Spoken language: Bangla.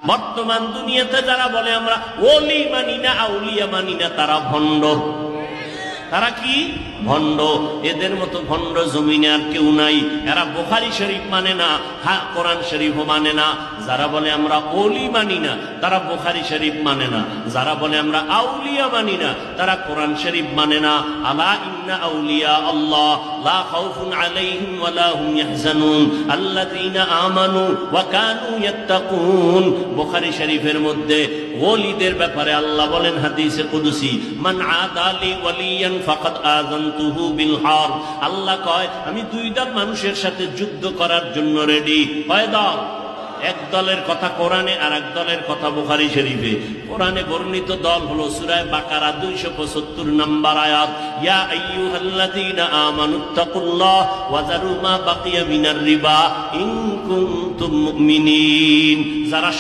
বর্তমান দুনিয়াতে যারা বলে আমরা ওলি মানি না, আউলিয়া মানি না, তারা ভণ্ড। তারা কি ভণ্ড? এদের মতো ভণ্ড জমিনে আর কেউ নাই। এরা বুখারী শরীফ মানে না, কোরআন শরীফও মানে না। যারা বলে আমরা ওলি মানি না, তারা বুখারী শরীফ মানে না। যারা বলে আমরা আউলিয়া মানি না, তারা কোরআন শরীফ মানে না। আলা ইন্না আউলিয়া আল্লাহ লা খাউফুন আলাইহিম ওয়া লা হুম ইয়াহজানুন আল্লাযীনা আমানু ওয়া কানু ইয়াত্তাকুন। বুখারী শরীফের মধ্যে ওলিদের ব্যাপারে আল্লাহ বলেন হাদিসে কুদসি, মান আদালি ওয়ালিয়ান ফাকাদ আযানতুহু বিল হারব। আল্লাহ কয় আমি দুই দল মানুষের সাথে যুদ্ধ করার জন্য রেডি। কয় দল? এক দলের কথা কোরআনে আর এক দলের কথা বুখারী শরীফে। কোরআনে বর্ণিত দল হলো সূরা বাকারা 275 নম্বর আয়াত, ইয়া আইয়ুহাল্লাযীনা আমানুত্তাকুল্লাহ ওয়া যারু মা বাকিয়া মিনার রিবা ইন কুনতুম মুমিনিন। যারা